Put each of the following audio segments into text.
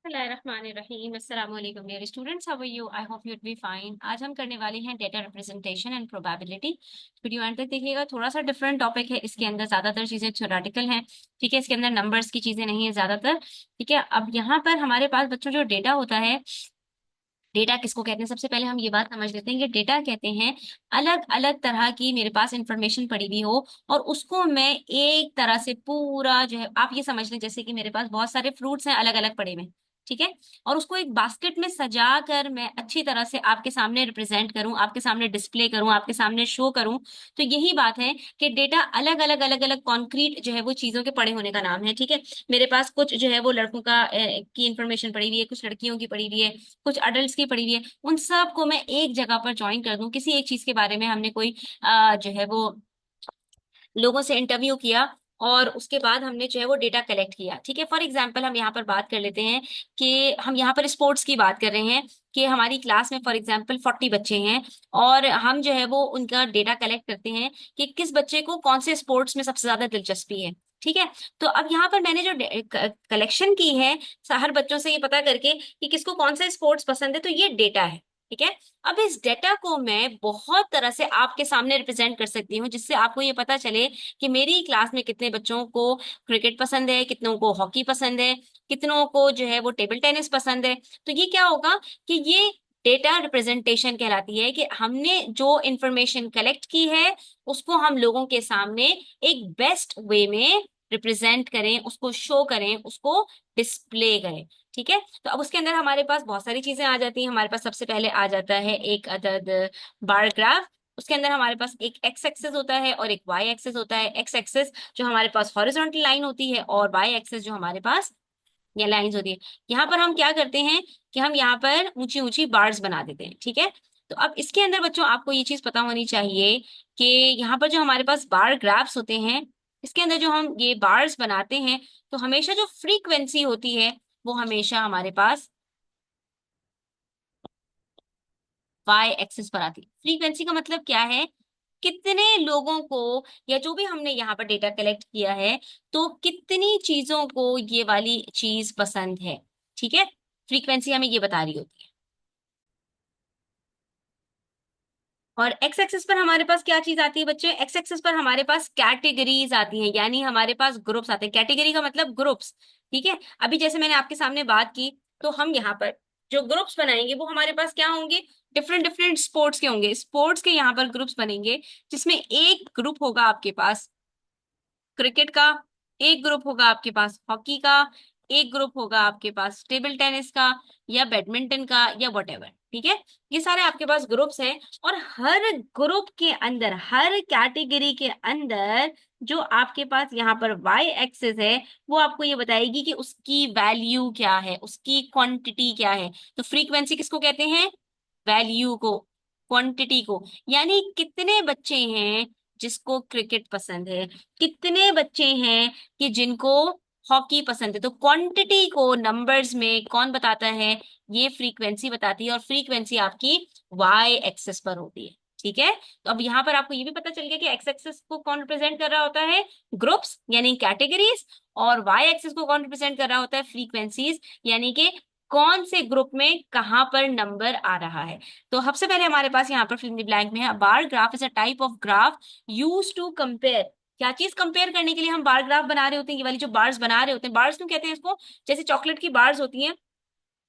बिस्मिल्लाहिर्रहमानिर्रहीम। अस्सलाम वालेकुम dear students, how are you? I hope you will be fine. आज हम करने वाले हैं data representation and probability. Video end तक देखिएगा, थोड़ा सा डिफरेंट टॉपिक है। इसके अंदर ज्यादातर चीजें थ्योरेटिकल हैं, ठीक है। इसके अंदर नंबर्स की चीजें नहीं है ज्यादातर, ठीक है। अब यहाँ पर हमारे पास बच्चों जो डेटा होता है, डेटा किसको कहते हैं? सबसे पहले हम ये बात समझ लेते हैं कि डेटा कहते हैं अलग अलग तरह की मेरे पास इंफॉर्मेशन पड़ी हुई हो और उसको मैं एक तरह से पूरा जो है, आप ये समझ लें जैसे कि मेरे पास बहुत सारे फ्रूट्स हैं अलग अलग पड़े हुए, ठीक है। और उसको एक बास्केट में सजा कर मैं अच्छी तरह से आपके सामने रिप्रेजेंट करूं, आपके सामने डिस्प्ले करूं, आपके सामने शो करूं। तो यही बात है कि डेटा अलग अलग अलग अलग कॉन्क्रीट जो है वो चीजों के पड़े होने का नाम है, ठीक है। मेरे पास कुछ जो है वो लड़कों का की इंफॉर्मेशन पड़ी हुई है, कुछ लड़कियों की पड़ी हुई है, कुछ अडल्ट की पड़ी हुई है। उन सब को मैं एक जगह पर ज्वाइन कर दूं। किसी एक चीज के बारे में हमने कोई जो है वो लोगों से इंटरव्यू किया और उसके बाद हमने जो है वो डेटा कलेक्ट किया, ठीक है। फॉर एग्जांपल हम यहाँ पर बात कर लेते हैं कि हम यहाँ पर स्पोर्ट्स की बात कर रहे हैं कि हमारी क्लास में फॉर एग्जांपल 40 बच्चे हैं और हम जो है वो उनका डेटा कलेक्ट करते हैं कि किस बच्चे को कौन से स्पोर्ट्स में सबसे ज्यादा दिलचस्पी है, ठीक है। तो अब यहाँ पर मैंने जो कलेक्शन की है हर बच्चों से ये पता करके कि किसको कौन सा स्पोर्ट्स पसंद है, तो ये डेटा है, ठीक है। अब इस डेटा को मैं बहुत तरह से आपके सामने रिप्रेजेंट कर सकती हूँ जिससे आपको ये पता चले कि मेरी क्लास में कितने बच्चों को क्रिकेट पसंद है, कितनों को हॉकी पसंद है, कितनों को जो है वो टेबल टेनिस पसंद है। तो ये क्या होगा कि ये डेटा रिप्रेजेंटेशन कहलाती है कि हमने जो इंफॉर्मेशन कलेक्ट की है उसको हम लोगों के सामने एक बेस्ट वे में रिप्रेजेंट करें, उसको शो करें, उसको डिस्प्ले करें, ठीक है। तो अब उसके अंदर हमारे पास बहुत सारी चीजें आ जाती हैं। हमारे पास सबसे पहले आ जाता है एक अदद बार ग्राफ। उसके अंदर हमारे पास एक एक्स एक्सेस होता है और एक वाई एक्सेस होता है। एक्स एक्सेस जो हमारे पास हॉरिजॉन्टल लाइन होती है और वाई एक्सेस जो हमारे पास ये लाइंस होती है। यहाँ पर हम क्या करते हैं कि हम यहाँ पर ऊंची ऊंची बार्स बना देते हैं, ठीक है। तो अब इसके अंदर बच्चों आपको ये चीज पता होनी चाहिए कि यहाँ पर जो हमारे पास बार ग्राफ्स होते हैं, इसके अंदर जो हम ये बार्स बनाते हैं, तो हमेशा जो फ्रीक्वेंसी होती है वो हमेशा हमारे पास वाई एक्सिस पर आती है। फ्रीक्वेंसी का मतलब क्या है? कितने लोगों को या जो भी हमने यहाँ पर डेटा कलेक्ट किया है तो कितनी चीजों को ये वाली चीज पसंद है, ठीक है। फ्रीक्वेंसी हमें ये बता रही होती है। और एक्स एक्सिस पर हमारे पास क्या चीज आती है बच्चे? एक्स एक्सिस पर हमारे पास कैटेगरीज आती हैं, यानी हमारे पास ग्रुप्स आते हैं। कैटेगरी का मतलब ग्रुप्स, ठीक है। अभी जैसे मैंने आपके सामने बात की, तो हम यहाँ पर जो ग्रुप्स बनाएंगे वो हमारे पास क्या होंगे? डिफरेंट डिफरेंट स्पोर्ट्स के होंगे। स्पोर्ट्स के यहाँ पर ग्रुप्स बनेंगे जिसमें एक ग्रुप होगा आपके पास क्रिकेट का, एक ग्रुप होगा आपके पास हॉकी का, एक ग्रुप होगा आपके पास टेबल टेनिस का या बैडमिंटन का या वॉटेवर, ठीक है। ये सारे आपके पास ग्रुप्स हैं और हर ग्रुप के अंदर, हर कैटेगरी के अंदर जो आपके पास यहाँ पर वाई एक्सिस है वो आपको ये बताएगी कि उसकी वैल्यू क्या है, उसकी क्वांटिटी क्या है। तो फ्रीक्वेंसी किसको कहते हैं? वैल्यू को, क्वांटिटी को। यानी कितने बच्चे हैं जिसको क्रिकेट पसंद है, कितने बच्चे हैं कि जिनको हॉकी पसंद है। तो क्वांटिटी को नंबर्स में कौन बताता है? ये फ्रीक्वेंसी बताती है और फ्रीक्वेंसी आपकी वाई एक्सेस पर होती है, ठीक है। तो अब यहाँ पर आपको ये भी पता चल गया कि एक्स एक्सेस को कौन रिप्रेजेंट कर रहा होता है? ग्रुप्स यानी कैटेगरीज। और वाई एक्सेस को कौन रिप्रेजेंट कर रहा होता है? फ्रीक्वेंसीज, यानी कि कौन से ग्रुप में कहां पर नंबर आ रहा है। तो सबसे पहले हमारे पास यहाँ पर फिल इन द ब्लैंक में है, bar graph is a type of graph use to compare. क्या चीज कंपेयर करने के लिए हम बार ग्राफ बना रहे होते हैं? ये वाली जो बार्स बना रहे होते हैं, बार्स क्यों कहते हैं इसको? जैसे चॉकलेट की बार्स होती हैं,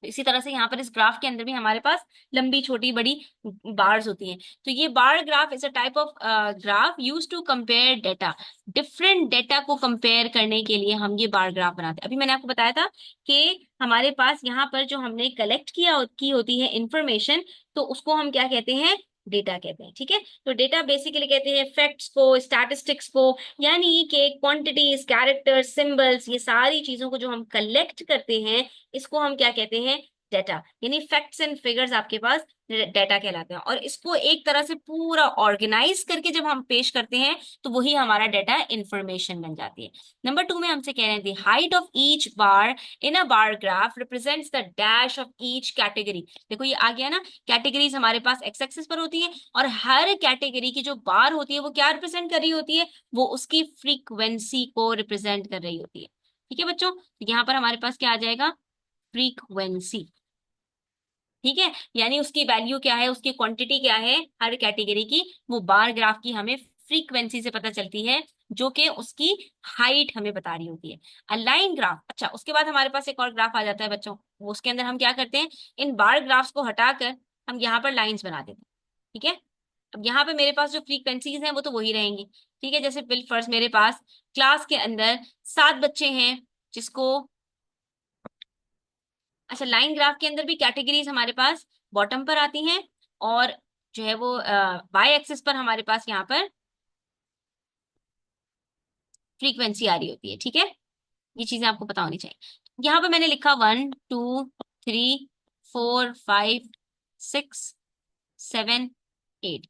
तो इसी तरह से यहाँ पर इस ग्राफ के अंदर भी हमारे पास लंबी छोटी बड़ी बार्स होती हैं। तो ये bar graph is a type of graph use to compare data. Different data को कंपेयर करने के लिए हम ये बार ग्राफ बनाते हैं। अभी मैंने आपको बताया था कि हमारे पास यहाँ पर जो हमने कलेक्ट किया की होती है इंफॉर्मेशन, तो उसको हम क्या कहते हैं? डेटा कहते हैं, ठीक है। तो डेटा बेसिकली कहते हैं फैक्ट्स को, स्टैटिस्टिक्स को, यानी कि क्वांटिटीज, कैरेक्टर्स, सिंबल्स, ये सारी चीजों को जो हम कलेक्ट करते हैं इसको हम क्या कहते हैं? डेटा। यानी फैक्ट्स एंड फिगर्स आपके पास डेटा कहलाते हैं। और इसको एक तरह से पूरा ऑर्गेनाइज करके जब हम पेश करते हैं तो वही हमारा डेटा इंफॉर्मेशन बन जाती है। नंबर 2 में हमसे कह रहे हैं दी height of each bar in a bar graph represents the dash of each category. देखो ये आ गया ना, कैटेगरीज हमारे पास एक्स एक्सिस पर होती है और हर कैटेगरी की जो बार होती है वो क्या रिप्रेजेंट कर रही होती है? वो उसकी फ्रीक्वेंसी को रिप्रेजेंट कर रही होती है, ठीक है बच्चों। तो यहाँ पर हमारे पास क्या आ जाएगा? फ्रीक्वेंसी। ठीक है, यानी उसकी वैल्यू क्या है, उसकी क्वांटिटी क्या है हर कैटेगरी की, वो बार ग्राफ की हमें फ्रीक्वेंसी से पता चलती है, जो कि उसकी हाइट हमें बता रही होती है। अलाइन ग्राफ, अच्छा उसके बाद हमारे पास एक और ग्राफ आ जाता है बच्चों, वो उसके अंदर हम क्या करते हैं, इन बार ग्राफ्स को हटाकर हम यहाँ पर लाइंस बना देते हैं। ठीक है, अब यहाँ पे मेरे पास जो फ्रीक्वेंसीज हैं वो तो वही रहेंगी। ठीक है, जैसे बिल फर्स्ट मेरे पास क्लास के अंदर 7 बच्चे हैं, जिसको, अच्छा लाइन ग्राफ के अंदर भी कैटेगरीज हमारे पास बॉटम पर आती हैं, और जो है वो वाई एक्सिस पर हमारे पास यहाँ पर फ्रीक्वेंसी आ रही होती है। ठीक है, ये चीजें आपको पता होनी चाहिए। यहाँ पे मैंने लिखा 1 2 3 4 5 6 7 8।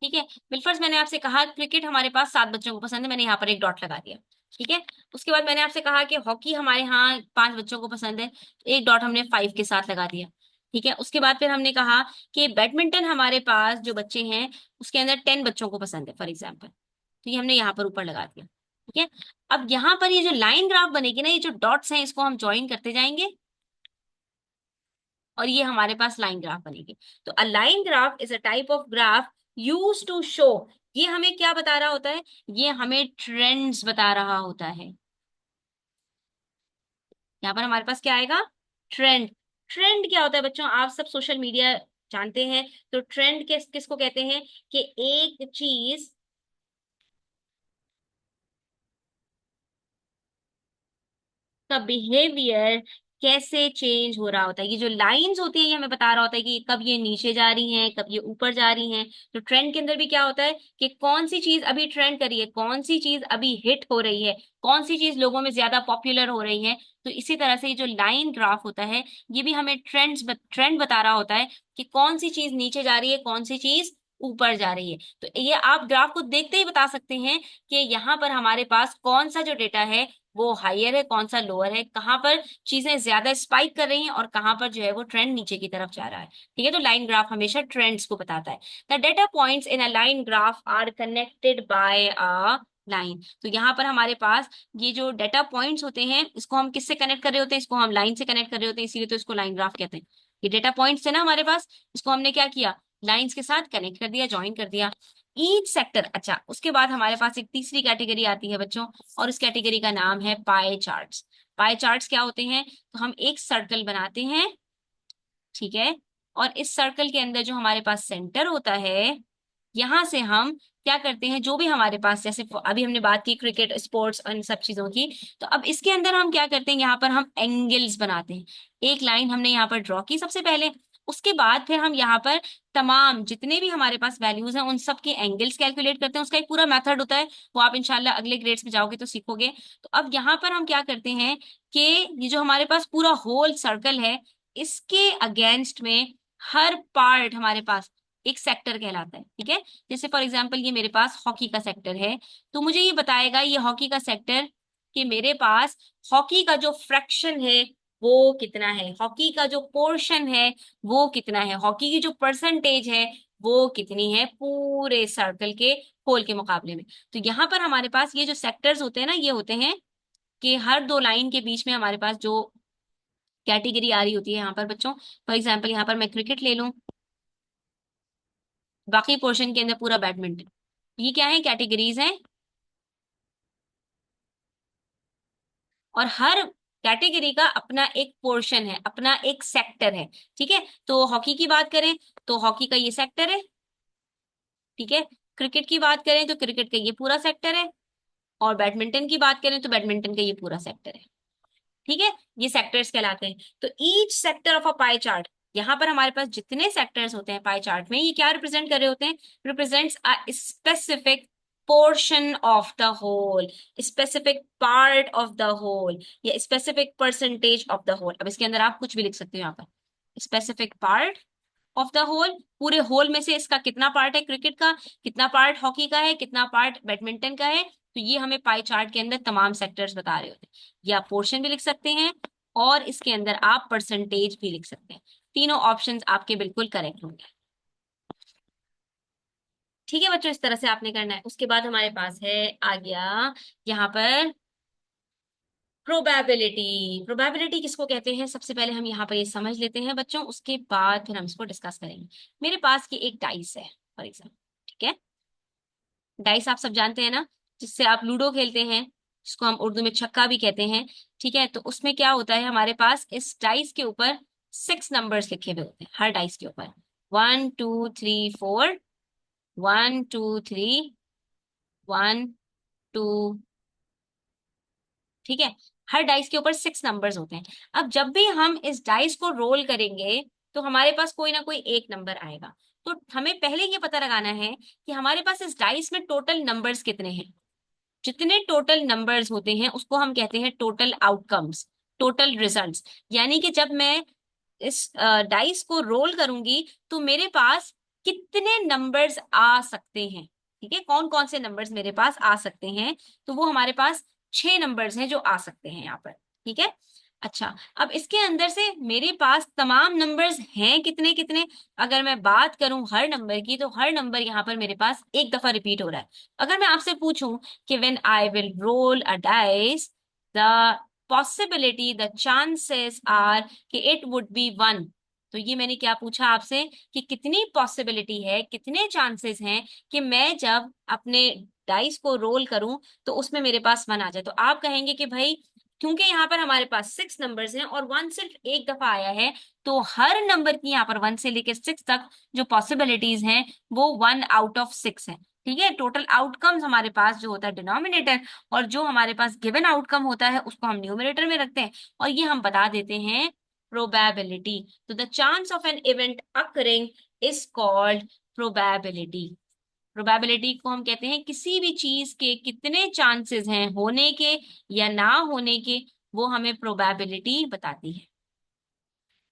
ठीक है, बिलफर्स मैंने आपसे कहा क्रिकेट हमारे पास 7 बच्चों को पसंद है, मैंने यहाँ पर एक डॉट लगा दिया। ठीक है, उसके बाद मैंने आपसे कहा कि हॉकी हमारे यहाँ 5 बच्चों को पसंद है, तो एक डॉट हमने 5 के साथ लगा दिया। ठीक है, उसके बाद फिर हमने कहा कि बैडमिंटन हमारे पास जो बच्चे हैं उसके अंदर 10 बच्चों को पसंद है फॉर एग्जाम्पल, तो ये हमने यहाँ पर ऊपर लगा दिया। ठीक है, अब यहाँ पर ये जो लाइन ग्राफ बनेगी ना, ये जो डॉट्स हैं इसको हम ज्वाइन करते जाएंगे, और ये हमारे पास लाइन ग्राफ बनेगी। तो a line graph is a type of graph use to show, ये हमें क्या बता रहा होता है, ये हमें ट्रेंड्स बता रहा होता है। यहाँ पर हमारे पास क्या आएगा, ट्रेंड। ट्रेंड क्या होता है बच्चों, आप सब सोशल मीडिया जानते हैं, तो ट्रेंड किसको कहते हैं, कि एक चीज का बिहेवियर कैसे चेंज हो रहा होता है। ये जो लाइंस होती है ये हमें बता रहा होता है कि कब ये नीचे जा रही हैं, कब ये ऊपर जा रही हैं। तो ट्रेंड के अंदर भी क्या होता है कि कौन सी चीज अभी ट्रेंड कर रही है, कौन सी चीज अभी हिट हो रही है, कौन सी चीज लोगों में ज्यादा पॉपुलर हो रही है। तो इसी तरह से ये जो लाइन ग्राफ होता है ये भी हमें ट्रेंड बता रहा होता है कि कौन सी चीज नीचे जा रही है, कौन सी चीज ऊपर जा रही है। तो ये आप ग्राफ को देखते ही बता सकते हैं कि यहाँ पर हमारे पास कौन सा जो डेटा है वो हायर है, कौन सा लोअर है, कहाँ पर चीजें ज्यादा स्पाइक कर रही हैं और कहाँ पर जो है वो ट्रेंड नीचे की तरफ जा रहा है। ठीक है, तो लाइन ग्राफ हमेशा ट्रेंड्स को बताता है। The data points in a line graph are connected by a line. तो यहाँ पर हमारे पास ये जो डेटा पॉइंट्स होते हैं इसको हम किससे कनेक्ट कर रहे होते हैं, इसको हम लाइन से कनेक्ट कर रहे होते हैं, इसीलिए तो इसको लाइन ग्राफ कहते हैं। ये डेटा पॉइंट्स है ना हमारे पास, इसको हमने क्या किया, लाइंस के साथ कनेक्ट कर दिया, ज्वाइन कर दिया। ईच सेक्टर, अच्छा उसके बाद हमारे पास एक तीसरी कैटेगरी आती है बच्चों, और इस कैटेगरी का नाम है पाई चार्ट्स। पाई चार्ट्स क्या होते हैं, तो हम एक सर्कल बनाते हैं, ठीक है, और इस सर्कल के अंदर जो हमारे पास सेंटर होता है, यहां से हम क्या करते हैं, जो भी हमारे पास, जैसे अभी हमने बात की क्रिकेट स्पोर्ट्स और इन सब चीजों की, तो अब इसके अंदर हम क्या करते हैं, यहाँ पर हम एंगल्स बनाते हैं। एक लाइन हमने यहाँ पर ड्रॉ की सबसे पहले, उसके बाद फिर हम यहाँ पर तमाम जितने भी हमारे पास वैल्यूज हैं उन सब के एंगल्स कैलकुलेट करते हैं। उसका एक पूरा मेथड होता है, वो आप इंशाल्लाह अगले ग्रेड्स में जाओगे तो सीखोगे। तो अब यहाँ पर हम क्या करते हैं कि ये जो हमारे पास पूरा होल सर्कल है, इसके अगेंस्ट में हर पार्ट हमारे पास एक सेक्टर कहलाता है। ठीक है, जैसे फॉर एग्जांपल ये मेरे पास हॉकी का सेक्टर है, तो मुझे ये बताएगा ये हॉकी का सेक्टर कि मेरे पास हॉकी का जो फ्रैक्शन है वो कितना है, हॉकी का जो पोर्शन है वो कितना है, हॉकी की जो परसेंटेज है वो कितनी है पूरे सर्कल के होल के मुकाबले में। तो यहाँ पर हमारे पास ये जो सेक्टर्स होते हैं ना, ये होते हैं कि हर दो लाइन के बीच में हमारे पास जो कैटेगरी आ रही होती है यहाँ पर बच्चों, फॉर एग्जाम्पल यहाँ पर मैं क्रिकेट ले लूं, बाकी पोर्शन के अंदर पूरा बैडमिंटन, ये क्या है, कैटेगरीज हैं, और हर कैटेगरी का अपना एक पोर्शन है, अपना एक सेक्टर है। ठीक है, तो हॉकी की बात करें तो हॉकी का ये सेक्टर है। ठीक है, क्रिकेट की बात करें तो क्रिकेट का ये पूरा सेक्टर है, और बैडमिंटन की बात करें तो बैडमिंटन का ये पूरा सेक्टर है। ठीक है, ये सेक्टर्स कहलाते हैं। तो each sector of a pie chart, यहाँ पर हमारे पास जितने सेक्टर्स होते हैं पाई चार्ट में, ये क्या रिप्रेजेंट कर रहे होते हैं, represents a specific portion of the whole, specific part of the whole, या specific percentage of the whole. अब इसके अंदर आप कुछ भी लिख सकते हो यहाँ पर, specific part of the whole, पूरे होल में से इसका कितना पार्ट है क्रिकेट का, कितना पार्ट हॉकी का है, कितना पार्ट बैडमिंटन का है। तो ये हमें पाई चार्ट के अंदर तमाम सेक्टर्स बता रहे होते हैं। या पोर्शन भी लिख सकते हैं, और इसके अंदर आप परसेंटेज भी लिख सकते हैं। तीनों ऑप्शंस आपके बिल्कुल करेक्ट होंगे। ठीक है बच्चों, इस तरह से आपने करना है। उसके बाद हमारे पास है आ गया यहाँ पर प्रोबेबिलिटी। प्रोबेबिलिटी किसको कहते हैं, सबसे पहले हम यहाँ पर ये समझ लेते हैं बच्चों, उसके बाद फिर हम इसको डिस्कस करेंगे। मेरे पास की एक डाइस है फॉर एग्जाम्पल, ठीक है। डाइस आप सब जानते हैं ना, जिससे आप लूडो खेलते हैं, जिसको हम उर्दू में छक्का भी कहते हैं, ठीक है। तो उसमें क्या होता है, हमारे पास इस डाइस के ऊपर 6 नंबर्स लिखे हुए होते हैं, हर डाइस के ऊपर 1 2 3 4, 1 2 3, 1 2, ठीक है। हर डाइस के ऊपर 6 नंबर्स होते हैं। अब जब भी हम इस डाइस को रोल करेंगे तो हमारे पास कोई ना कोई एक नंबर आएगा। तो हमें पहले ये पता लगाना है कि हमारे पास इस डाइस में टोटल नंबर्स कितने हैं। जितने टोटल नंबर्स होते हैं उसको हम कहते हैं टोटल आउटकम्स, टोटल रिजल्ट्स। यानी कि जब मैं इस डाइस को रोल करूंगी तो मेरे पास कितने नंबर्स आ सकते हैं, ठीक है, कौन कौन से नंबर्स मेरे पास आ सकते हैं। तो वो हमारे पास 6 नंबर्स हैं जो आ सकते हैं यहाँ पर, ठीक है। अच्छा, अब इसके अंदर से मेरे पास तमाम नंबर्स हैं कितने कितने। अगर मैं बात करूं हर नंबर की, तो हर नंबर यहाँ पर मेरे पास एक दफा रिपीट हो रहा है। अगर मैं आपसे पूछूं कि when I will roll a dice, the possibility, the chances are कि इट वुड बी 1। तो ये मैंने क्या पूछा आपसे कि कितनी पॉसिबिलिटी है, कितने चांसेस हैं कि मैं जब अपने डाइस को रोल करूं तो उसमें मेरे पास 1 आ जाए। तो आप कहेंगे कि भाई क्योंकि यहाँ पर हमारे पास 6 नंबर्स हैं और 1 सिर्फ एक दफा आया है, तो हर नंबर की यहाँ पर 1 से लेकर 6 तक जो पॉसिबिलिटीज हैं वो 1 आउट ऑफ 6 है, ठीक है। टोटल आउटकम्स हमारे पास जो होता है डिनोमिनेटर, और जो हमारे पास गिवन आउटकम होता है उसको हम न्यूमरेटर में रखते हैं, और ये हम बता देते हैं प्रोबेबिलिटी। तो the chance of an event occurring is called probability. Probability को हम कहते हैं किसी भी चीज के कितने चांसेस हैं होने के या ना होने के, वो हमें प्रोबेबिलिटी बताती है।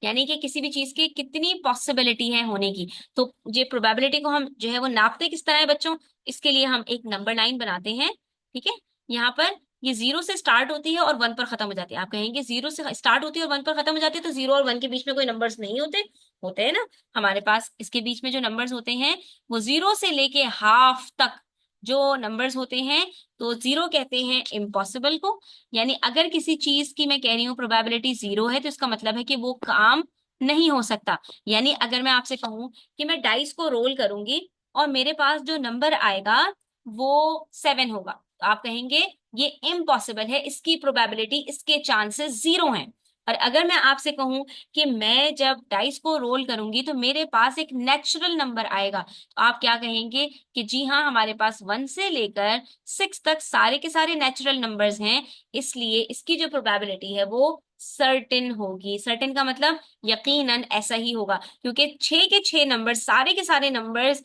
यानी कि किसी भी चीज की कितनी पॉसिबिलिटी है होने की। तो ये प्रोबेबिलिटी को हम जो है वो नापते किस तरह है बच्चों, इसके लिए हम एक नंबर लाइन बनाते हैं, ठीक है। यहाँ पर ये 0 से स्टार्ट होती है और 1 पर खत्म हो जाती है। आप कहेंगे 0 से स्टार्ट होती है और 1 पर खत्म हो जाती है, तो 0 और 1 के बीच में कोई नंबर्स नहीं होते, होते हैं ना। हमारे पास इसके बीच में जो नंबर्स होते हैं वो 0 से लेके हाफ तक जो नंबर्स होते हैं, तो 0 कहते हैं इम्पॉसिबल को। यानी अगर किसी चीज की मैं कह रही हूँ प्रोबेबिलिटी 0 है, तो इसका मतलब है कि वो काम नहीं हो सकता। यानी अगर मैं आपसे कहूं कि मैं डाइस को रोल करूंगी और मेरे पास जो नंबर आएगा वो 7 होगा, तो आप कहेंगे ये इम्पॉसिबल है, इसकी प्रोबेबिलिटी, इसके चांसेस 0 हैं। और अगर मैं आपसे कहूं कि मैं जब डाइस को रोल करूंगी तो मेरे पास एक नेचुरल नंबर आएगा, तो आप क्या कहेंगे कि जी हाँ, हमारे पास 1 से लेकर 6 तक सारे के सारे नेचुरल नंबर्स हैं, इसलिए इसकी जो प्रोबेबिलिटी है वो सर्टेन होगी। सर्टेन का मतलब यकीनन ऐसा ही होगा, क्योंकि 6 के 6 नंबर, सारे के सारे नंबर्स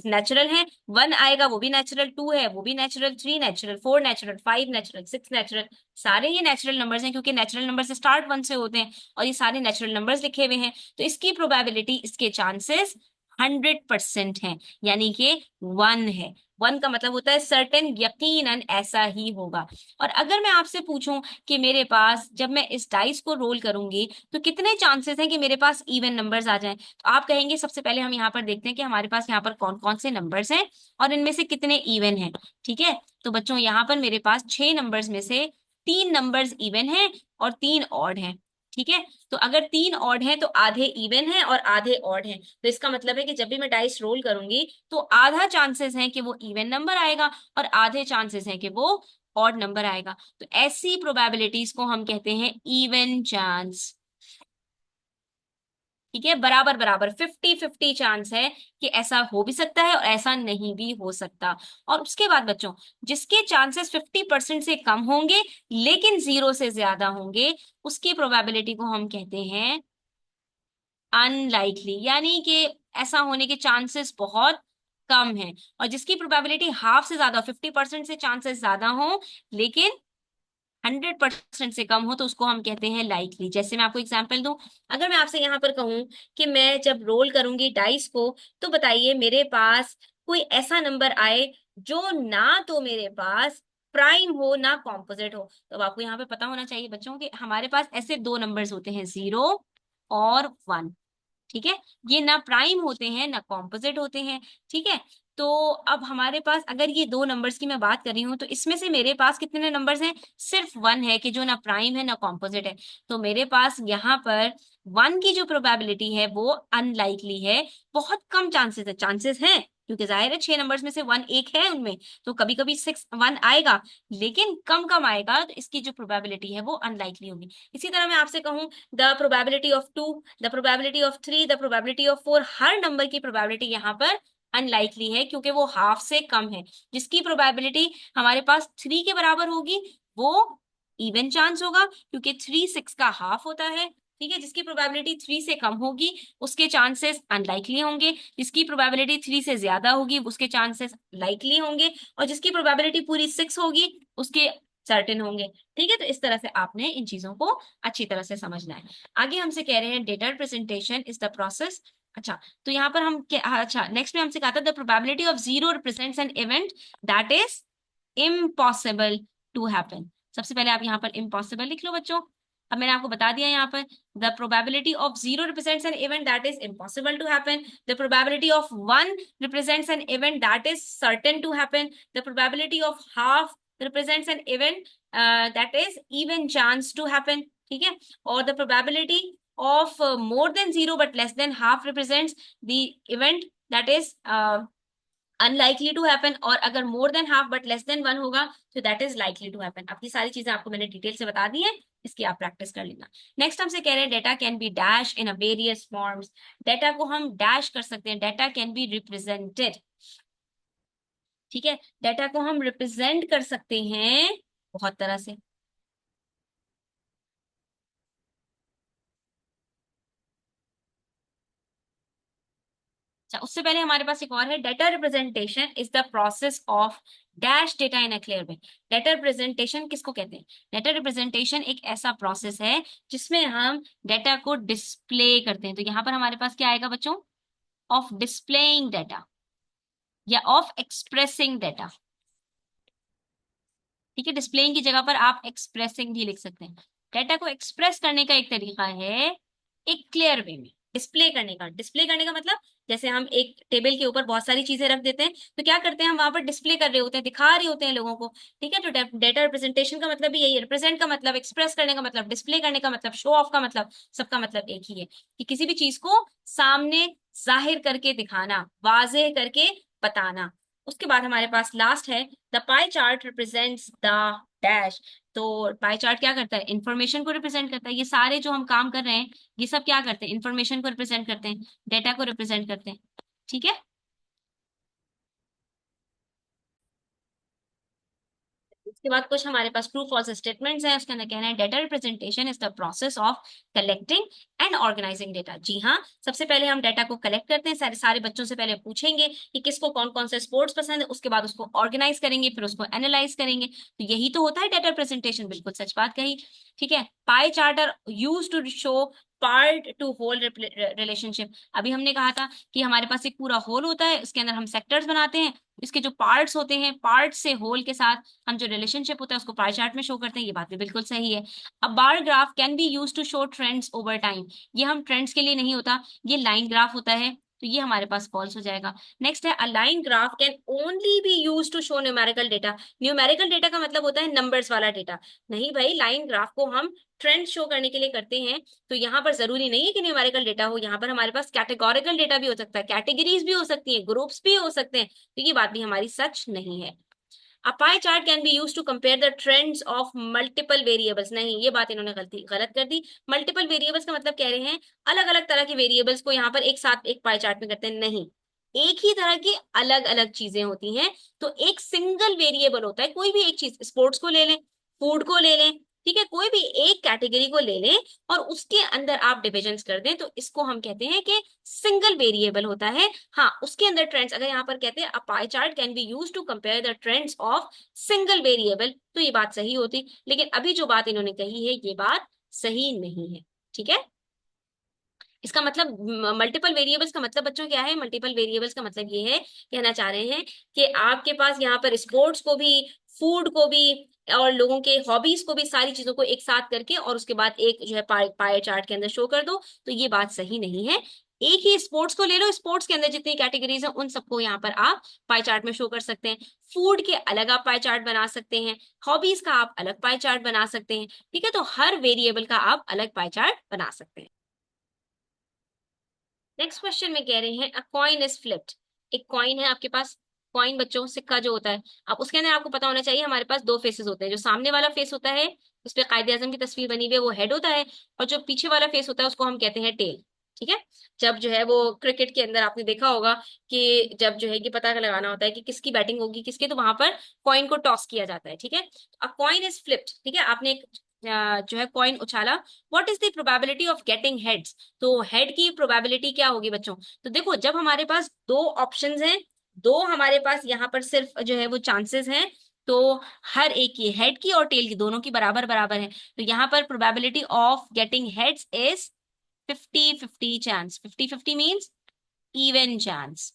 नेचुरल हैं। 1 आएगा वो भी नेचुरल, 2 है वो भी natural, 3 natural, 4 natural, 5 natural, 6 natural, सारे ये नेचुरल नंबर्स हैं, क्योंकि नेचुरल नंबर से स्टार्ट 1 से होते हैं और ये सारे नेचुरल नंबर्स लिखे हुए हैं। तो इसकी प्रोबेबिलिटी, इसके चांसेस 100% हैं, यानी कि 1 है। 1 का मतलब होता है सर्टेन, यकीनन ऐसा ही होगा। और अगर मैं आपसे पूछूं कि मेरे पास जब मैं इस डाइस को रोल करूंगी तो कितने चांसेस हैं कि मेरे पास इवन नंबर्स आ जाएं, तो आप कहेंगे सबसे पहले हम यहाँ पर देखते हैं कि हमारे पास यहाँ पर कौन कौन से नंबर्स हैं और इनमें से कितने इवन हैं, ठीक है। तो बच्चों यहाँ पर मेरे पास 6 नंबर्स में से 3 नंबर्स इवन हैं और 3 ऑड हैं, ठीक है। तो अगर 3 ऑड हैं तो आधे इवन हैं और आधे ऑड हैं, तो इसका मतलब है कि जब भी मैं डाइस रोल करूंगी तो आधा चांसेस है कि वो इवन नंबर आएगा और आधे चांसेस है कि वो ऑड नंबर आएगा। तो ऐसी प्रोबेबिलिटीज को हम कहते हैं इवन चांस, ठीक है। बराबर बराबर 50-50 चांस है कि ऐसा हो भी सकता है और ऐसा नहीं भी हो सकता। और उसके बाद बच्चों, जिसके चांसेस 50% से कम होंगे लेकिन 0 से ज्यादा होंगे, उसकी प्रोबेबिलिटी को हम कहते हैं अनलाइकली, यानी कि ऐसा होने के चांसेस बहुत कम हैं। और जिसकी प्रोबेबिलिटी हाफ से ज्यादा, 50% से चांसेस ज्यादा हो लेकिन 100% से कम हो, तो उसको हम कहते हैं लाइकली। जैसे मैं आपको एग्जांपल दूं, अगर मैं आपसे यहाँ पर कहूं कि मैं जब रोल करूंगी डाइस को, तो बताइए मेरे पास कोई ऐसा नंबर आए जो ना तो मेरे पास प्राइम हो ना कॉम्पोजिट हो। तो अब आपको यहाँ पे पता होना चाहिए बच्चों कि हमारे पास ऐसे दो नंबर्स होते हैं, 0 और 1, ठीक है। ये ना प्राइम होते हैं ना कॉम्पोजिट होते हैं, ठीक है। तो अब हमारे पास अगर ये दो नंबर्स की मैं बात कर रही हूँ, तो इसमें से मेरे पास कितने नंबर्स हैं? सिर्फ वन है, कि जो ना प्राइम है ना कॉम्पोजिट है। तो मेरे पास यहाँ पर वन की जो प्रोबेबिलिटी है वो अनलाइकली है, बहुत कम चांसेस है। चांसेस है क्योंकि जाहिर है 6 नंबर्स में से वन एक है उनमें, तो कभी कभी सिक्स वन आएगा, लेकिन कम कम आएगा, तो इसकी जो प्रोबेबिलिटी है वो अनलाइकली होगी। इसी तरह मैं आपसे कहूँ the probability of 2, the probability of 3, the probability of 4, her number की प्रोबेबिलिटी यहाँ पर अनलाइकली है, क्योंकि वो हाफ से कम है। जिसकी प्रोबेबिलिटी हमारे पास 3 के बराबर होगी वो इवन चांस होगा, क्योंकि 3 6 का हाफ होता है। ठीक है, जिसकी प्रोबेबिलिटी 3 से कम होगी उसके चांसेस अनलाइकली होंगे, जिसकी प्रोबेबिलिटी 3 से ज्यादा होगी उसके चांसेस लाइकली होंगे, और जिसकी प्रोबेबिलिटी पूरी 6 होगी उसके सर्टेन होंगे। ठीक है, तो इस तरह से आपने इन चीजों को अच्छी तरह से समझना है। आगे हमसे कह रहे हैं data representation is the process. अच्छा, तो यहाँ पर हम अच्छा, नेक्स्ट में हमसे कहा था the probability of zero represents an event that is impossible to happen. सबसे पहले आप यहाँ पर इम्पॉसिबल लिख लो बच्चों। अब मैंने आपको बता दिया यहाँ पर the probability of zero represents an event that is impossible to happen, the probability of one represents an event that is certain to happen, the probability of half represents an event that is even chance to happen. ठीक है, और the probability of more than zero but less than half represents the event that is unlikely to happen, और अगर more than half but less than one होगा तो that is likely to happen। अब ये सारी चीजें आपको मैंने डिटेल से बता दी है, इसकी आप प्रैक्टिस कर लेना। नेक्स्ट हमसे कह रहे हैं data can be dash in a various forms. Data को हम डैश कर सकते हैं, डेटा कैन बी रिप्रेजेंटेड। ठीक है, डेटा को हम रिप्रेजेंट कर सकते हैं बहुत तरह से। अच्छा, उससे पहले हमारे पास एक और है, data representation is the process of dash data in a clear way. Data representation किसको कहते हैं? डेटा रिप्रेजेंटेशन एक ऐसा प्रोसेस है जिसमें हम डेटा को डिस्प्ले करते हैं। तो यहाँ पर हमारे पास क्या आएगा बच्चों? ऑफ डिस्प्लेइंग डेटा या ऑफ एक्सप्रेसिंग डेटा। ठीक है, डिस्प्लेइंग की जगह पर आप एक्सप्रेसिंग भी लिख सकते हैं। डेटा को एक्सप्रेस करने का एक तरीका है एक क्लियर वे में डिस्प्ले करने का। डिस्प्ले करने का मतलब जैसे हम एक टेबल के ऊपर बहुत सारी चीजें रख देते हैं, तो क्या करते हैं हम वहां पर डिस्प्ले कर रहे होते हैं, दिखा रहे होते हैं लोगों को। ठीक है, तो डेटा रिप्रेजेंटेशन का मतलब भी यही है। रिप्रेजेंट का मतलब एक्सप्रेस करने का मतलब, डिस्प्ले करने का मतलब, शो ऑफ का मतलब, सबका मतलब एक ही है कि किसी भी चीज को सामने जाहिर करके दिखाना, वाज़ेह करके बताना। उसके बाद हमारे पास लास्ट है the pie chart represents the dash. तो पाई चार्ट क्या करता है? इंफॉर्मेशन को रिप्रेजेंट करता है। ये सारे जो हम काम कर रहे हैं ये सब क्या करते हैं? इंफॉर्मेशन को रिप्रेजेंट करते हैं, डेटा को रिप्रेजेंट करते हैं। ठीक है, इसके बाद कुछ हमारे पास ट्रू फॉल्स स्टेटमेंट्स हैं। उसके अंदर कहना है data representation is the process of collecting and organizing data. जी हाँ, सबसे पहले हम डेटा को कलेक्ट करते हैं, सारे सारे बच्चों से पहले पूछेंगे कि किसको कौन कौन से स्पोर्ट्स पसंद है, उसके बाद उसको ऑर्गेनाइज करेंगे, फिर उसको एनालाइज करेंगे। तो यही तो होता है डेटा रिप्रेजेंटेशन। बिल्कुल सच बात कही। ठीक है, pie chart are use to show part to whole relationship. अभी हमने कहा था कि हमारे पास एक पूरा होल होता है, उसके अंदर हम सेक्टर्स बनाते हैं, इसके जो पार्ट्स होते हैं, पार्ट से होल के साथ हम जो रिलेशनशिप होता है उसको पाई चार्ट में शो करते हैं। ये बात भी बिल्कुल सही है। अब bar graph can be use to show trends over time. ये हम ट्रेंड्स के लिए नहीं होता, ये लाइन ग्राफ होता है, तो ये हमारे पास फॉल्स हो जाएगा। नेक्स्ट है a line graph can only be use to show numerical data. Numerical data का मतलब होता है नंबर्स वाला डेटा। नहीं भाई, लाइन ग्राफ को हम ट्रेंड शो करने के लिए करते हैं। तो यहाँ पर जरूरी नहीं है कि न्यूमेरिकल डेटा हो, यहाँ पर हमारे पास कैटेगोरिकल डेटा भी हो सकता है, कैटेगरीज भी हो सकती है, ग्रुप्स भी हो सकते हैं। तो ये बात भी हमारी सच नहीं है। A pie chart can be used to compare the trends of multiple variables। नहीं, ये बात इन्होंने गलत कर दी। मल्टीपल वेरिएबल्स का मतलब कह रहे हैं अलग अलग तरह के वेरिएबल्स को यहाँ पर एक साथ एक पाई चार्ट में करते हैं। नहीं, एक ही तरह की अलग अलग चीजें होती हैं। तो एक सिंगल वेरिएबल होता है, कोई भी एक चीज, स्पोर्ट्स को ले लें, फूड को ले लें, ठीक है, कोई भी एक कैटेगरी को ले लें और उसके अंदर आप डिविजन्स कर दें, तो इसको हम कहते हैं कि सिंगल वेरिएबल होता है। हाँ, उसके अंदर ट्रेंड्स, अगर यहाँ पर कहते हैं a pie chart can be use to compare the trends of single variable, तो ये बात सही होती। लेकिन अभी जो बात इन्होंने कही है ये बात सही नहीं है। ठीक है, इसका मतलब मल्टीपल वेरिएबल्स का मतलब बच्चों क्या है? मल्टीपल वेरिएबल्स का मतलब ये है, कहना चाह रहे हैं कि आपके पास यहाँ पर स्पोर्ट्स को भी, फूड को भी और लोगों के हॉबीज को भी, सारी चीजों को एक साथ करके और उसके बाद एक जो है पाई चार्ट के अंदर शो कर दो, तो ये बात सही नहीं है। एक ही स्पोर्ट्स को ले लो, स्पोर्ट्स के अंदर जितनी कैटेगरीज हैं उन सबको यहाँ पर आप पाई चार्ट में शो कर सकते हैं। फूड के अलग आप पाई चार्ट बना सकते हैं, हॉबीज का आप अलग पाई चार्ट बना सकते हैं, ठीक है। तो हर वेरिएबल का आप अलग पाई चार्ट बना सकते हैं। नेक्स्ट क्वेश्चन में कह रहे हैं अ कॉइन इज फ्लिप्ड। एक कॉइन है आपके पास, कॉइन बच्चों सिक्का जो होता है, अब उसके अंदर आपको पता होना चाहिए हमारे पास दो फेसेस होते हैं। जो सामने वाला फेस होता है उस पे कायदे आजम की तस्वीर बनी हुई है, वो हेड होता है, और जो पीछे वाला फेस होता है उसको हम कहते हैं टेल, ठीक है। जब जो है वो क्रिकेट के अंदर आपने देखा होगा कि जब जो है कि पता लगाना होता है कि किसकी बैटिंग होगी किसकी, तो वहां पर कॉइन को टॉस किया जाता है, ठीक है। अ कॉइन इज फ्लिप्ड, ठीक है, आपने एक जो है कॉइन उछाला। What is the probability of getting heads? तो हेड की प्रोबेबिलिटी क्या होगी बच्चों? तो देखो जब हमारे पास दो ऑप्शंस हैं, दो हमारे पास यहाँ पर सिर्फ जो है वो चांसेस हैं, तो हर एक की, हेड की और टेल की, दोनों की बराबर बराबर है, तो यहाँ पर probability of getting heads is 50-50 chance. 50-50 means even chance.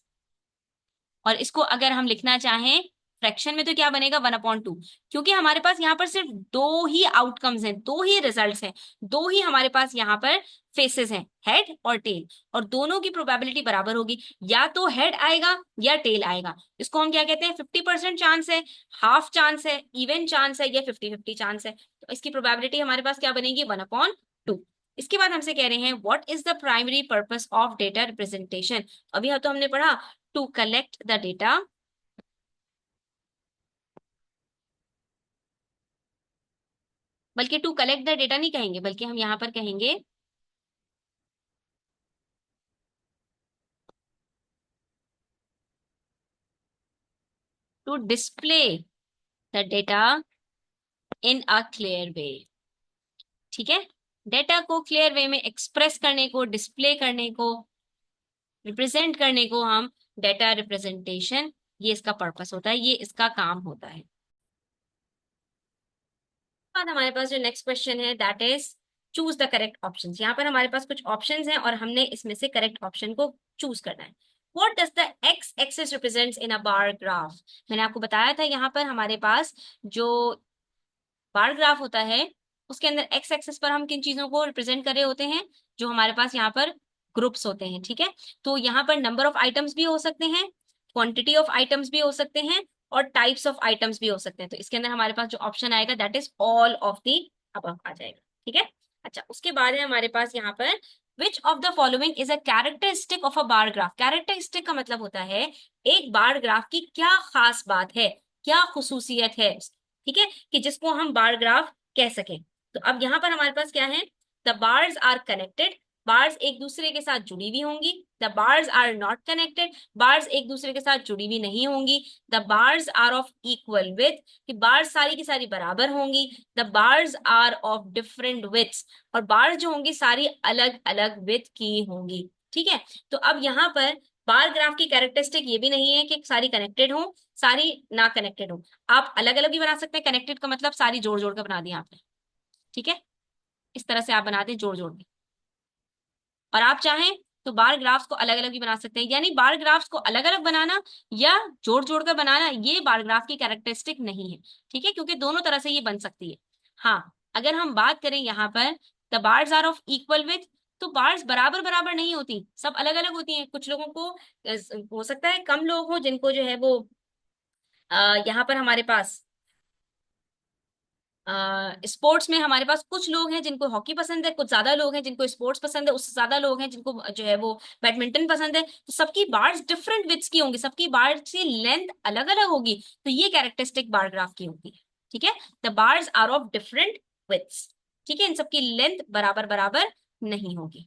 और इसको अगर हम लिखना चाहें फ्रैक्शन में तो क्या बनेगा, 1/2, क्योंकि हमारे पास यहाँ पर सिर्फ दो ही आउटकम्स हैं, दो ही रिजल्ट्स हैं, दो ही हमारे पास यहाँ पर फेसेस हैं, हेड और टेल, और दोनों की प्रोबेबिलिटी बराबर होगी। या तो हेड आएगा या टेल आएगा। इसको हम क्या कहते हैं, 50% चांस है, हाफ चांस है, इवन चांस है, या 50-50 चांस है। तो इसकी प्रोबेबिलिटी हमारे पास क्या बनेगी, 1/2। इसके बाद हमसे कह रहे हैं what is the primary purpose of data representation. अभी तो हमने पढ़ा टू कलेक्ट द डेटा, बल्कि टू कलेक्ट द डेटा नहीं कहेंगे, बल्कि हम यहां पर कहेंगे to display the data in a clear way, ठीक है। डेटा को क्लियर वे में एक्सप्रेस करने को, डिस्प्ले करने को, रिप्रेजेंट करने को हम डेटा रिप्रेजेंटेशन, ये इसका पर्पस होता है, ये इसका काम होता है। बाद हमारे पास जो नेक्स्ट क्वेश्चन है that is choose the correct options. यहाँ पर हमारे पास कुछ ऑप्शंस हैं और हमने इसमें से करेक्ट ऑप्शन को चूज करना है। What does the x axis represents in a bar graph? मैंने आपको बताया था यहाँ पर हमारे पास जो बार ग्राफ होता है उसके अंदर एक्स एक्सिस पर हम किन चीजों को रिप्रेजेंट कर रहे होते हैं, जो हमारे पास यहाँ पर ग्रुप्स होते हैं, ठीक है। तो यहाँ पर नंबर ऑफ आइटम्स भी हो सकते हैं, क्वांटिटी ऑफ आइटम्स भी हो सकते हैं, और टाइप्स ऑफ आइटम्स भी हो सकते हैं। तो इसके अंदर हमारे पास जो ऑप्शन आएगा that is all of the above आ जाएगा, ठीक है। अच्छा, उसके बाद है हमारे पास यहाँ पर विच of the following is a characteristic of a bar graph. Characteristic का मतलब होता है एक बार ग्राफ की क्या खास बात है, क्या खुसूसियत है, ठीक है, कि जिसको हम बार ग्राफ कह सकें। तो अब यहाँ पर हमारे पास क्या है, the bars are connected, bars एक दूसरे के साथ जुड़ी हुई होंगी। The bars are not connected, bars एक दूसरे के साथ जुड़ी हुई नहीं होंगी। The bars are of equal width, कि बार्स सारी की सारी बराबर होंगी। The bars are of different widths, और बार्स जो होंगी सारी अलग अलग विथ की होंगी, ठीक है। तो अब यहाँ पर बार ग्राफ की कैरेक्टरिस्टिक ये भी नहीं है कि सारी कनेक्टेड हो, सारी ना कनेक्टेड हो। आप अलग अलग भी बना सकते हैं, कनेक्टेड का मतलब सारी जोड़ जोड़ कर बना दी आपने, ठीक है। इस तरह से आप बनाते हैं जोड़ जोड़ के। और आप चाहें तो बार ग्राफ्स को अलग अलग भी बना सकते हैं, यानी बार ग्राफ्स को अलग अलग बनाना या जोड़ जोड़ कर बनाना ये बार ग्राफ की कैरेक्टरिस्टिक नहीं है, ठीक है, क्योंकि दोनों तरह से ये बन सकती है। हाँ, अगर हम बात करें यहाँ पर the bars are of equal width, तो बार्स बराबर बराबर नहीं होती, सब अलग अलग होती हैं। कुछ लोगों को हो सकता है कम लोग हो जिनको जो है वो यहाँ पर हमारे पास स्पोर्ट्स में हमारे पास कुछ लोग हैं जिनको हॉकी पसंद है, कुछ ज्यादा लोग हैं जिनको स्पोर्ट्स पसंद है, उससे ज्यादा लोग हैं जिनको जो है वो बैडमिंटन पसंद है। तो सबकी बार्स डिफरेंट विड्थ की होंगी, सबकी बार्स की लेंथ अलग अलग होगी, तो ये कैरेक्टरिस्टिक बार ग्राफ की होगी, ठीक है। The bars are of different widths, ठीक है, इन सबकी लेंथ बराबर बराबर नहीं होगी।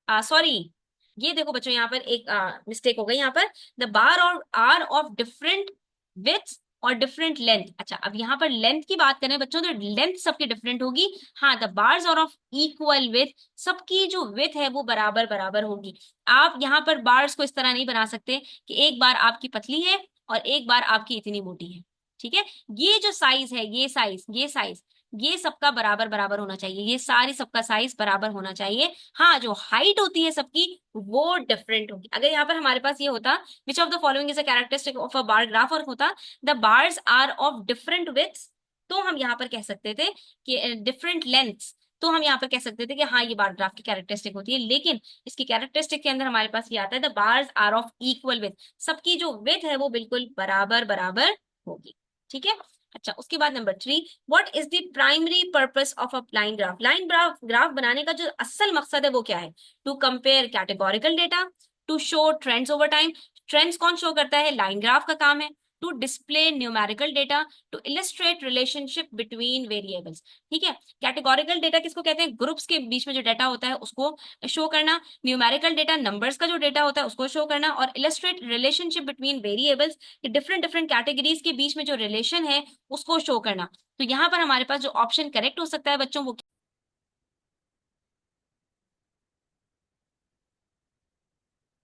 सॉरी, ये देखो बच्चों यहाँ पर एक मिस्टेक हो गई यहाँ पर, द बार और आर ऑफ डिफरेंट विड्थ और डिफरेंट लेंथ। अच्छा, अब यहाँ पर लेंथ की बात करें बच्चों तो लेंथ सबकी डिफरेंट होगी। हाँ, द बार्स और ऑफ इक्वल विथ, सबकी जो विथ है वो बराबर बराबर होगी। आप यहाँ पर बार्स को इस तरह नहीं बना सकते कि एक बार आपकी पतली है और एक बार आपकी इतनी मोटी है, ठीक है। ये जो साइज है, ये साइज, ये साइज, ये सबका बराबर बराबर होना चाहिए, ये सारी सबका साइज बराबर होना चाहिए। हाँ, जो हाइट होती है सबकी वो डिफरेंट होगी। अगर यहाँ पर हमारे पास ये होता which of the following is a characteristic of a bar graph, और होता the bars are of different widths, तो हम यहाँ पर कह सकते थे कि डिफरेंट लेंथ्स, तो हम यहाँ पर कह सकते थे कि हाँ ये बार ग्राफ की कैरेक्टरिस्टिक होती है, लेकिन इसकी कैरेक्टरिस्टिक के अंदर हमारे पास ये आता है the bars are of equal width, सबकी जो विथ है वो बिल्कुल बराबर बराबर होगी। ठीक है। अच्छा, उसके बाद number 3, what is the primary purpose of a line graph? Line graph बनाने का जो असल मकसद है वो क्या है? To compare categorical data, to show trends over time. Trends कौन शो करता है? लाइन ग्राफ का काम है। To display numerical data, to illustrate relationship between variables. ठीक है। कैटेगोरिकल डेटा किसको कहते हैं? ग्रुप्स के बीच में जो डेटा होता है उसको शो करना। न्यूमेरिकल डेटा नंबर्स का जो डेटा होता है उसको शो करना। और illustrate relationship between variables, different different categories के बीच में जो रिलेशन है उसको शो करना। तो यहाँ पर हमारे पास जो ऑप्शन करेक्ट हो सकता है बच्चों वो,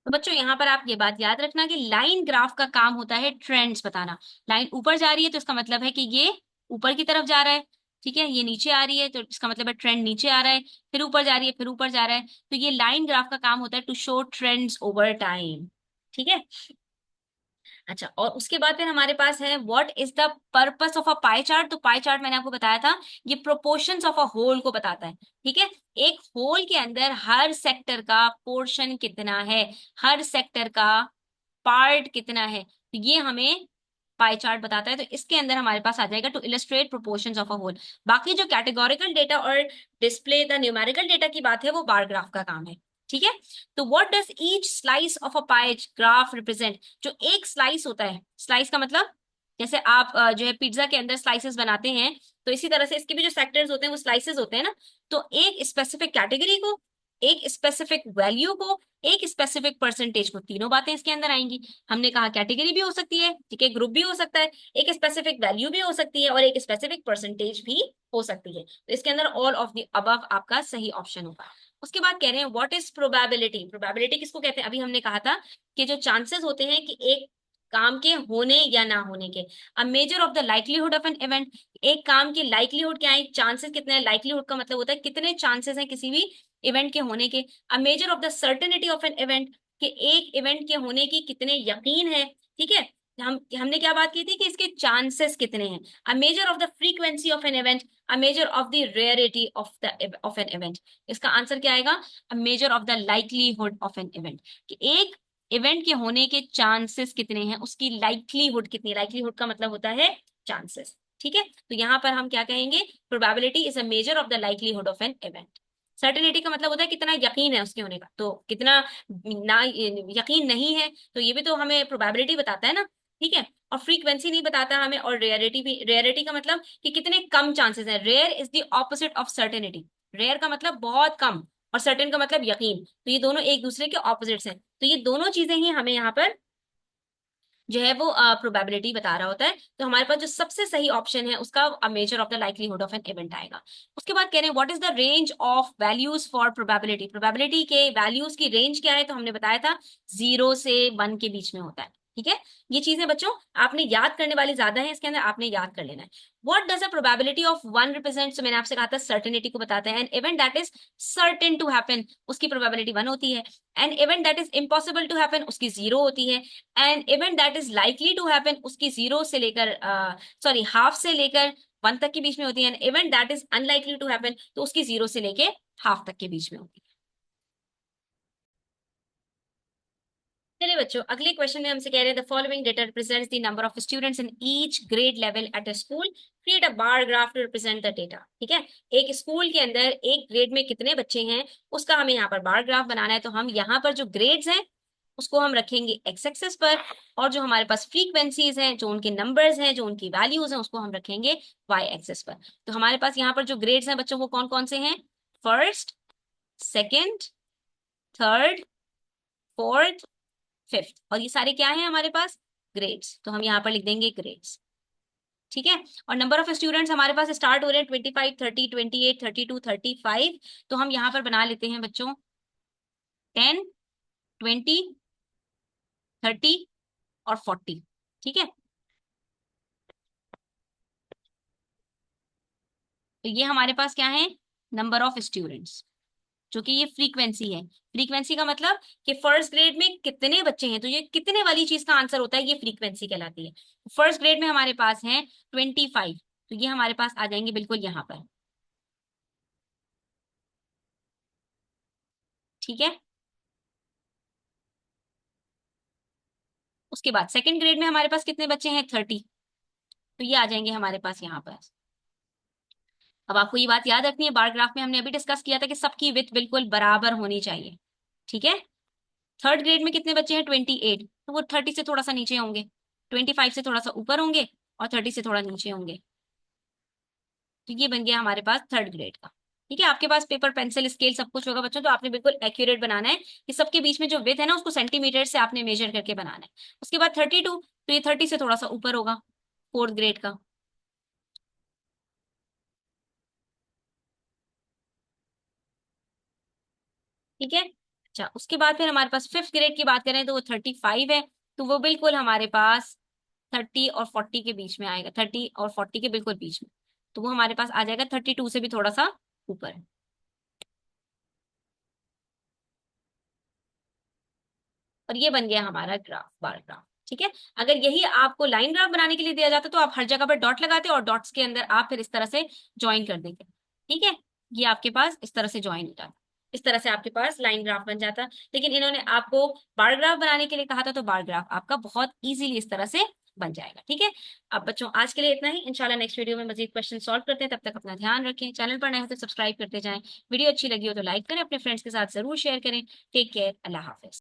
तो बच्चों यहाँ पर आप ये बात याद रखना कि लाइन ग्राफ का काम होता है ट्रेंड्स बताना। लाइन ऊपर जा रही है तो इसका मतलब है कि ये ऊपर की तरफ जा रहा है। ठीक है। ये नीचे आ रही है तो इसका मतलब है ट्रेंड नीचे आ रहा है। फिर ऊपर जा रही है, फिर ऊपर जा रहा है। तो ये लाइन ग्राफ का काम होता है to show trends over time. ठीक है। अच्छा, और उसके बाद फिर हमारे पास है what is the purpose of a pie chart? तो पाई चार्ट मैंने आपको बताया था ये प्रोपोर्शंस ऑफ अ होल को बताता है। ठीक है। एक होल के अंदर हर सेक्टर का पोर्शन कितना है, हर सेक्टर का पार्ट कितना है, तो ये हमें पाई चार्ट बताता है। तो इसके अंदर हमारे पास आ जाएगा to illustrate proportions of a whole. बाकी जो कैटेगोरिकल डेटा और डिस्प्ले द न्यूमेरिकल डेटा की बात है वो बार ग्राफ का काम है। ठीक है। तो what does each slice of a pi graph represent? जो एक स्लाइस होता है, स्लाइस का मतलब जैसे आप जो है पिज्जा के अंदर स्लाइसेस बनाते हैं, तो इसी तरह से इसके भी जो सेक्टर्स होते हैं वो स्लाइसेस होते हैं ना। तो एक स्पेसिफिक कैटेगरी को, एक स्पेसिफिक वैल्यू को, एक स्पेसिफिक परसेंटेज को, तीनों बातें इसके अंदर आएंगी। हमने कहा कैटेगरी भी हो सकती है, ठीक है, ग्रुप भी हो सकता है, एक स्पेसिफिक वैल्यू भी हो सकती है और एक स्पेसिफिक परसेंटेज भी हो सकती है। तो इसके अंदर ऑल ऑफ द अबव आपका सही ऑप्शन होगा। उसके बाद कह रहे हैं व्हाट इज प्रोबेबिलिटी? प्रोबेबिलिटी किसको कहते हैं? अभी हमने कहा था कि जो चांसेस होते हैं कि एक काम के होने या ना होने के, a measure of the likelihood of an event. एक काम की लाइकलीहुड क्या है, चांसेस कितने हैं? लाइकलीहुड का मतलब होता है कितने चांसेस हैं किसी भी इवेंट के होने के। A measure of the certainty of an event, कि एक इवेंट के होने की कितने यकीन है। ठीक है। हमने क्या बात की थी कि इसके चांसेस कितने हैं। A measure of the frequency of an event, a measure of the rarity of an event. इसका आंसर क्या आएगा? A measure of the likelihood of an event, कि एक इवेंट के होने के चांसेस कितने हैं, उसकी लाइकलीहुड कितनी। लाइकलीहुड का मतलब होता है चांसेस। ठीक है। तो यहाँ पर हम क्या कहेंगे? Probability is a measure of the likelihood of an event. Certainty का मतलब होता है कितना यकीन है उसके होने का, तो कितना ना यकीन नहीं है, तो ये भी तो हमें प्रोबेबिलिटी बताता है ना। ठीक है। और फ्रीक्वेंसी नहीं बताता हमें, और रेयरिटी भी। रेयरिटी का मतलब कि कितने कम चांसेस हैं। Rare is the opposite of certainty. Rare का मतलब बहुत कम, और सर्टेन का मतलब यकीन। तो ये दोनों एक दूसरे के ऑपोजिट्स हैं। तो ये दोनों चीजें ही हमें यहाँ पर जो है वो प्रोबेबिलिटी बता रहा होता है। तो हमारे पास जो सबसे सही ऑप्शन है उसका measure of the likelihood of an event आएगा। उसके बाद कह रहे हैं what is the range of values for probability? Probability के वैल्यूज की रेंज क्या है? तो हमने बताया था 0 से 1 के बीच में होता है। ठीक है। ये चीजें बच्चों आपने याद करने वाली ज्यादा है, इसके अंदर आपने याद कर लेना है। What does a probability of 1 represent? मैंने आपसे कहा था सर्टेनिटी को बताते हैं। An event that is certain to happen, उसकी प्रोबेबिलिटी 1 होती है। An event that is impossible to happen, उसकी 0 होती है। And event that is likely to happen, उसकी 0 से लेकर सॉरी हाफ से लेकर 1 तक के बीच में होती है। And event that is unlikely to happen, तो उसकी 0 से लेके हाफ तक के बीच में होती है। चलिए बच्चों, अगले क्वेश्चन में हमसे कह रहे हैं the following data represents the number of students in each grade level at a school, create a bar graph to represent the data. ठीक है। एक स्कूल के अंदर एक ग्रेड में कितने बच्चे हैं उसका हमें यहाँ पर बार ग्राफ बनाना है। तो हम यहाँ पर जो ग्रेड्स हैं उसको हम रखेंगे एक्स एक्सेस पर, और जो हमारे पास फ्रीक्वेंसीज हैं, जो उनके नंबर्स हैं, जो उनकी वैल्यूज हैं, उसको हम रखेंगे वाई एक्सेस पर। तो हमारे पास यहाँ पर जो ग्रेड्स हैं बच्चों वो कौन कौन से हैं? First, second, third, fourth, fifth, और ये सारे क्या हैं हमारे पास? ग्रेड्स। तो हम यहाँ पर लिख देंगे ग्रेड्स। ठीक है। और नंबर ऑफ स्टूडेंट्स हमारे पास स्टार्ट हो रहे हैं 25, 30, 28, 32, 35। तो हम यहाँ पर बना लेते हैं बच्चों 10, 20, 30 और 40। ठीक है। तो ये हमारे पास क्या है? नंबर ऑफ स्टूडेंट्स, जो कि ये फ्रीक्वेंसी है। फ्रीक्वेंसी का मतलब कि फर्स्ट ग्रेड में कितने बच्चे हैं, तो ये कितने वाली चीज का आंसर होता है, ये फ्रीक्वेंसी कहलाती है। फर्स्ट ग्रेड में हमारे पास है 25, तो ये हमारे पास आ जाएंगे बिल्कुल यहाँ पर। ठीक है। उसके बाद सेकंड ग्रेड में हमारे पास कितने बच्चे हैं, 30। तो ये आ जाएंगे हमारे पास यहाँ पर। अब आपको ये बात याद रखनी है, बार ग्राफ में हमने अभी डिस्कस किया था कि सबकी विड्थ बिल्कुल बराबर होनी चाहिए। ठीक है। थर्ड ग्रेड में कितने बच्चे हैं, 28। तो वो 30 से थोड़ा सा नीचे होंगे, 25 से थोड़ा सा ऊपर होंगे, और 30 से थोड़ा नीचे होंगे। तो ये बन गया हमारे पास थर्ड ग्रेड का। ठीक है। आपके पास पेपर पेंसिल स्केल सब कुछ होगा बच्चों, तो आपने बिल्कुल एक्यूरेट बनाना है कि सबके बीच में जो विड्थ है ना उसको सेंटीमीटर से आपने मेजर करके बनाना है। उसके बाद 32, तो ये 30 से थोड़ा सा ऊपर होगा, फोर्थ ग्रेड का। ठीक है। अच्छा, उसके बाद फिर हमारे पास फिफ्थ ग्रेड की बात करें तो वो 35 है। तो वो बिल्कुल हमारे पास 30 और 40 के बीच में आएगा, 30 और 40 के बिल्कुल बीच में। तो वो हमारे पास आ जाएगा 32 से भी थोड़ा सा ऊपर। और ये बन गया हमारा ग्राफ, बार ग्राफ। ठीक है। अगर यही आपको लाइन ग्राफ बनाने के लिए दिया जाता तो आप हर जगह पर डॉट लगाते और डॉट्स के अंदर आप फिर इस तरह से ज्वाइन कर देते। ठीक है। ये आपके पास इस तरह से ज्वाइन हो जाता, इस तरह से आपके पास लाइन ग्राफ बन जाता। लेकिन इन्होंने आपको बार ग्राफ बनाने के लिए कहा था, तो बार ग्राफ आपका बहुत इजीली इस तरह से बन जाएगा। ठीक है। अब बच्चों आज के लिए इतना ही, इंशाल्लाह नेक्स्ट वीडियो में मजीद क्वेश्चन सॉल्व करते हैं। तब तक अपना ध्यान रखें, चैनल पर नए हो तो सब्सक्राइब करते जाएं, वीडियो अच्छी लगी हो तो लाइक करें, अपने फ्रेंड्स के साथ जरूर शेयर करें। टेक केयर, अल्लाह हाफिज।